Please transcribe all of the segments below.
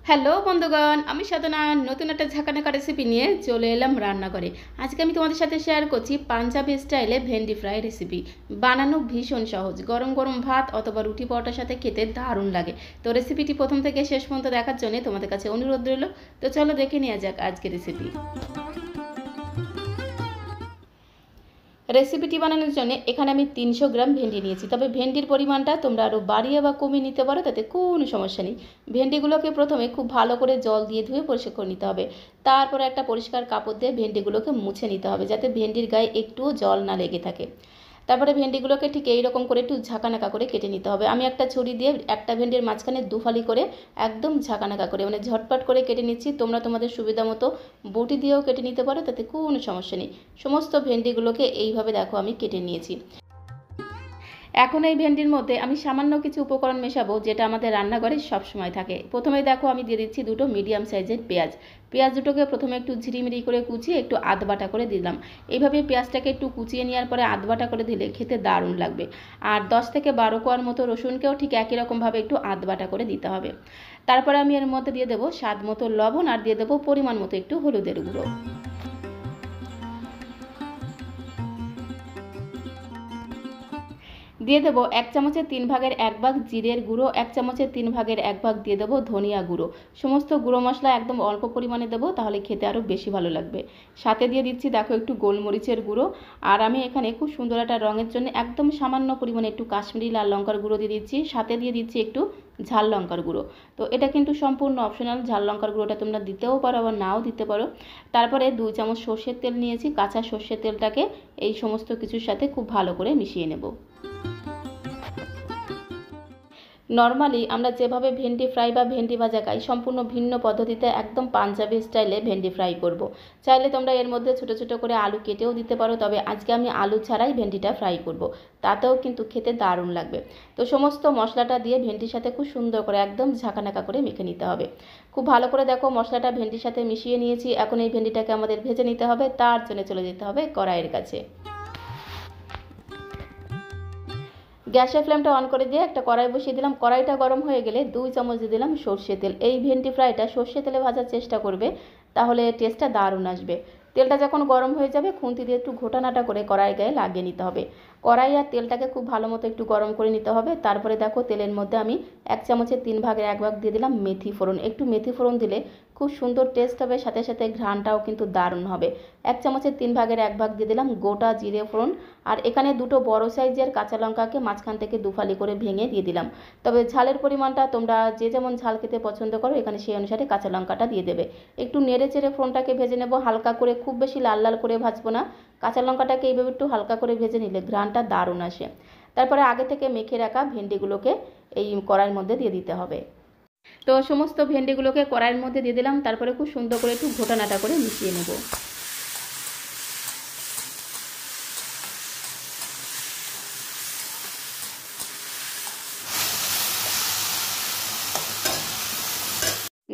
Hello বন্ধুগণ, আমি সাধনা নতুন একটা ঝাঁকানাকা রেসিপি নিয়ে চলে এলাম রান্নাঘরে। আজকে আমি তোমাদের সাথে শেয়ার করছি পাঞ্জাবি স্টাইলে ভেন্ডি ফ্রাই রেসিপি। বানানো ভীষণ সহজ, গরম গরম ভাত অথবা রুটি পরোটার সাথে খেতে দারুণ লাগে। তো রেসিপিটি প্রথম থেকে শেষ পর্যন্ত দেখার জন্য তোমাদের কাছে অনুরোধ রইল। তো চলো দেখে নেওয়া যাক আজকে রেসিপি। রেসিপিটি বানানোর জন্য এখানে আমি 300 গ্রাম ভেন্ডি নিয়েছি, তবে ভেন্ডির পরিমাণটা তোমরা আরও বাড়িয়ে বা কমিয়ে নিতে পারো, তাতে কোনো সমস্যা নেই। ভেন্ডিগুলোকে প্রথমে খুব ভালো করে জল দিয়ে ধুয়ে পরিষ্কার করে নিতে হবে। তারপরে একটা পরিষ্কার কাপড় দিয়ে ভেন্ডিগুলোকে মুছে নিতে হবে, যাতে ভেন্ডির গায়ে একটুও জল না লেগে থাকে। তারপরে ভেন্ডিগুলোকে ঠিক এইরকম করে একটু ঝাঁকানাকা করে কেটে নিতে হবে। আমি একটা ছুরি দিয়ে একটা ভেন্ডির মাঝখানে দুফালি করে একদম ঝাঁকানাকা করে মানে ঝটপট করে কেটে নিচ্ছি। তোমরা তোমাদের সুবিধা মতো বটি দিয়েও কেটে নিতে পারো, তাতে কোনো সমস্যা নেই। সমস্ত ভেন্ডিগুলোকে এইভাবে দেখো আমি কেটে নিয়েছি। এখন এই ভেন্ডির মধ্যে আমি সামান্য কিছু উপকরণ মেশাবো, যেটা আমাদের রান্নাঘরে সবসময় থাকে। প্রথমে দেখো আমি দিয়ে দিচ্ছি দুটো মিডিয়াম সাইজের পেঁয়াজ। পেঁয়াজ দুটোকে প্রথমে একটু ঝিরিমিরি করে কুচিয়ে একটু আধবাটা করে দিলাম। এইভাবে পেঁয়াজটাকে একটু কুচিয়ে নেওয়ার পরে আধবাটা করে দিলে খেতে দারুণ লাগবে। আর 10 থেকে 12 কোয়ার মতো রসুনকেও ঠিক একই রকমভাবে একটু আধবাটা করে দিতে হবে। তারপরে আমি এর মধ্যে দিয়ে দেবো স্বাদ মতো লবণ আর দিয়ে দেবো পরিমাণ মতো একটু হলুদের গুঁড়ো। দিয়ে দেবো 1 চামচের 3 ভাগের 1 ভাগ জিরের গুঁড়ো, 1 চামচের 3 ভাগের 1 ভাগ দিয়ে দেবো ধনিয়া গুঁড়ো। সমস্ত গুঁড়ো মশলা একদম অল্প পরিমাণে দেবো, তাহলে খেতে আরও বেশি ভালো লাগবে। সাথে দিয়ে দিচ্ছি দেখো একটু গোলমরিচের গুঁড়ো। আর আমি এখানে খুব সুন্দর একটা রঙের জন্য একদম সামান্য পরিমাণে একটু কাশ্মীরি লাল লঙ্কার গুঁড়ো দিয়ে দিচ্ছি। সাথে দিয়ে দিচ্ছি একটু ঝাল লঙ্কার গুঁড়ো। তো এটা কিন্তু সম্পূর্ণ অপশনাল, ঝাল লঙ্কার গুঁড়োটা তোমরা দিতেও পারো আবার নাও দিতে পারো। তারপরে 2 চামচ সর্ষের তেল নিয়েছি, কাঁচা সর্ষের তেলটাকে এই সমস্ত কিছুর সাথে খুব ভালো করে মিশিয়ে নেব। নর্মালি আমরা যেভাবে ভেন্ডি ফ্রাই বা ভেন্ডি ভাজা খাই, সম্পূর্ণ ভিন্ন পদ্ধতিতে একদম পাঞ্জাবি স্টাইলে ভেন্ডি ফ্রাই করব। চাইলে তোমরা এর মধ্যে ছোটো ছোটো করে আলু কেটেও দিতে পারো, তবে আজকে আমি আলু ছাড়াই ভেন্ডিটা ফ্রাই করব। তাতেও কিন্তু খেতে দারুণ লাগবে। তো সমস্ত মশলাটা দিয়ে ভেন্ডির সাথে খুব সুন্দর করে একদম ঝাঁকানাকা করে মেখে নিতে হবে। খুব ভালো করে দেখো মশলাটা ভেন্ডির সাথে মিশিয়ে নিয়েছি। এখন এই ভেন্ডিটাকে আমাদের ভেজে নিতে হবে, তার জন্য চলে যেতে হবে কড়াইয়ের কাছে। গ্যাসের ফ্লেমটা অন করে দিয়ে একটা কড়াই বসিয়ে দিলাম। কড়াইটা গরম হয়ে গেলে 2 চামচ দিয়ে দিলাম সর্ষে তেল। এই ভেন্ডি ফ্রাইটা সর্ষে তেলে ভাজার চেষ্টা করবে, তাহলে টেস্টটা দারুণ আসবে। তেলটা যখন গরম হয়ে যাবে, খুন্তি দিয়ে একটু ঘোটানাটা করে কড়াই গায়ে লাগিয়ে নিতে হবে। কড়াই আর তেলটাকে খুব ভালো মতো একটু গরম করে নিতে হবে। তারপরে দেখো তেলের মধ্যে আমি 1 চামচের 3 ভাগের 1 ভাগ দিয়ে দিলাম মেথি ফোড়ন। একটু মেথি ফোড়ন দিলে খুব সুন্দর টেস্ট হবে, সাথে সাথে ঘ্রাণটাও কিন্তু দারুণ হবে। 1 চামচের 3 ভাগের 1 ভাগ দিয়ে দিলাম গোটা জিরে ফোড়ন। আর এখানে দুটো বড় সাইজের কাঁচা লঙ্কাকে মাঝখান থেকে দুফালি করে ভেঙে দিয়ে দিলাম। তবে ঝালের পরিমাণটা তোমরা যে যেমন ঝাল খেতে পছন্দ করো, এখানে সেই অনুসারে কাঁচা লঙ্কাটা দিয়ে দেবে। একটু নেড়ে চেড়ে ফোড়নটাকে ভেজে নেব হালকা করে, খুব বেশি লাল লাল করে ভাজবো না। কাঁচা লঙ্কাটাকে এইভাবে একটু হালকা করে ভেজে নিলে ঘ্রাণটা দারুণ আসে। তারপরে আগে থেকে মেখে রাখা ভেন্ডিগুলোকে এই কড়াইয়ের মধ্যে দিয়ে দিতে হবে। তো সমস্ত ভেন্ডিগুলোকে কড়াইয়ের মধ্যে দিয়ে দিলাম। তারপরে খুব সুন্দর করে একটু ঘোটানাটা করে মিশিয়ে নেব।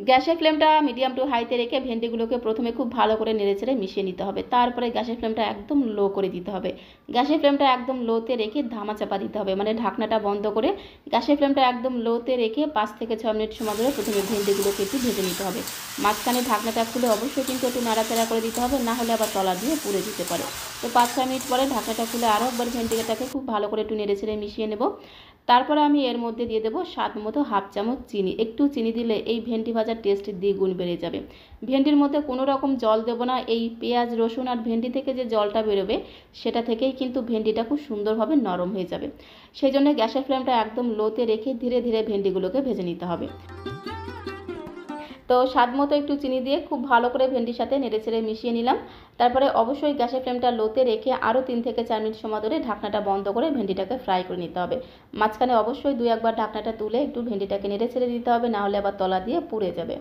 গ্যাসের ফ্লেমটা মিডিয়াম টু হাইতে রেখে ভেন্ডিগুলোকে প্রথমে খুব ভালো করে নেড়েচেড়ে মিশিয়ে নিতে হবে। তারপরে গ্যাসের ফ্লেমটা একদম লো করে দিতে হবে। গ্যাসের ফ্লেমটা একদম লোতে রেখে ধামা চাপা দিতে হবে, মানে ঢাকনাটা বন্ধ করে গ্যাসের ফ্লেমটা একদম লোতে রেখে 5 থেকে 6 মিনিট সময় ধরে প্রথমে ভেন্ডিগুলোকে একটু ভেজে নিতে হবে। মাঝখানে ঢাকনাটা খুলে অবশ্যই কিন্তু একটু নাড়াচাড়া করে দিতে হবে, না হলে আবার তলা দিয়ে পুড়ে দিতে পারে। তো 5-6 মিনিট পরে ঢাকনাটা খুলে আরও একবার ভেন্ডিটাকে খুব ভালো করে একটু নেড়েচেড়ে মিশিয়ে নেব। তারপরে আমি এর মধ্যে দিয়ে দেবো স্বাদ মতো 1/2 চামচ চিনি। একটু চিনি দিলে এই ভেন্ডি ভাজার টেস্ট দ্বিগুণ বেড়ে যাবে। ভেন্ডির মধ্যে কোনো রকম জল দেবো না। এই পেঁয়াজ রসুন আর ভেন্ডি থেকে যে জলটা বেরোবে, সেটা থেকেই কিন্তু ভেন্ডিটা খুব সুন্দরভাবে নরম হয়ে যাবে। সেই জন্য গ্যাসের ফ্লেমটা একদম লোতে রেখে ধীরে ধীরে ভেন্ডিগুলোকে ভেজে নিতে হবে। তো স্বাদ মতো একটু চিনি দিয়ে খুব ভালো করে ভেন্ডির সাথে নেড়েচেড়ে মিশিয়ে নিলাম। তারপরে অবশ্যই গ্যাসের ফ্লেমটা লোতে রেখে আরও 3 থেকে 4 মিনিট সময় ধরে ঢাকনাটা বন্ধ করে ভেন্ডিটাকে ফ্রাই করে নিতে হবে। মাঝখানে অবশ্যই 2-1 বার ঢাকনাটা তুলে একটু ভেন্ডিটাকে নেড়েচেড়ে দিতে হবে, না হলে আবার তলা দিয়ে পুড়ে যাবে।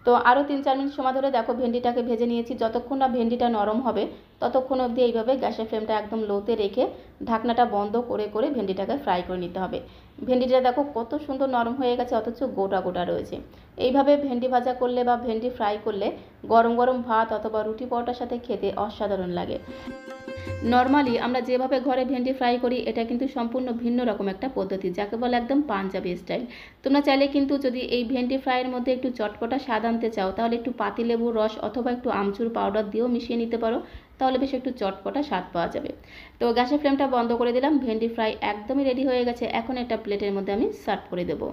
তো আরও 3-4 মিনিট সময় ধরে দেখো ভেন্ডিটাকে ভেজে নিয়েছি। যতক্ষণ না ভেন্ডিটা নরম হবে, ততক্ষণ অবধি এইভাবে গ্যাসের ফ্লেমটা একদম লোতে রেখে ঢাকনাটা বন্ধ করে করে ভেন্ডিটাকে ফ্রাই করে নিতে হবে। ভেন্ডিটা দেখো কত সুন্দর নরম হয়ে গেছে, অথচ গোটা গোটা রয়েছে। এইভাবে ভেন্ডি ভাজা করলে বা ভেন্ডি ফ্রাই করলে গরম গরম ভাত অথবা রুটি পরোটার সাথে খেতে অসাধারণ লাগে। নর্মালি আমরা যেভাবে ঘরে ভেন্ডি ফ্রাই করি এটা কিন্তু সম্পূর্ণ ভিন্ন রকম একটা পদ্ধতি, যাকে বলে একদম পাঞ্জাবি স্টাইল। তোমরা চাইলে কিন্তু যদি এই ভেন্ডি ফ্রাইয়ের মধ্যে একটু চটপটা স্বাদ আনতে চাও তাহলে একটু পাতিলেবুর রস অথবা একটু আমচুর পাউডার দিয়েও মিশিয়ে নিতে পারো, তাহলে বেশ একটু চটপটা স্বাদ পাওয়া যাবে। তো গ্যাসের ফ্লেমটা বন্ধ করে দিলাম, ভেন্ডি ফ্রাই একদমই রেডি হয়ে গেছে। এখন একটা প্লেটের মধ্যে আমি সার্ভ করে দেবো।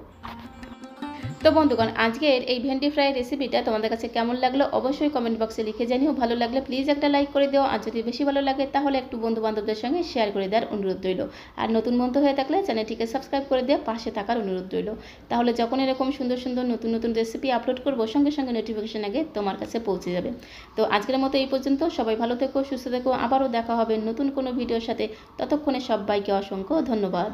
তো বন্ধুগণ, আজকের এই ভেন্ডি ফ্রাই রেসিপিটা তোমাদের কাছে কেমন লাগলো অবশ্যই কমেন্ট বক্সে লিখে জানিও। ভালো লাগলে প্লিজ একটা লাইক করে দিও, আর যদি বেশি ভালো লাগে তাহলে একটু বন্ধু বান্ধবদের সঙ্গে শেয়ার করে দেওয়ার অনুরোধ রইল। আর নতুন বন্ধু হয়ে থাকলে চ্যানেলটিকে সাবস্ক্রাইব করে দিয়ে পাশে থাকার অনুরোধ রইল, তাহলে যখন এরকম সুন্দর সুন্দর নতুন নতুন রেসিপি আপলোড করবো সঙ্গে সঙ্গে নোটিফিকেশন আগে তোমার কাছে পৌঁছে যাবে। তো আজকের মতো এই পর্যন্ত, সবাই ভালো থেকো, সুস্থ থেকো, আবারও দেখা হবে নতুন কোনো ভিডিওর সাথে। ততক্ষণে সবাইকে অসংখ্য ধন্যবাদ।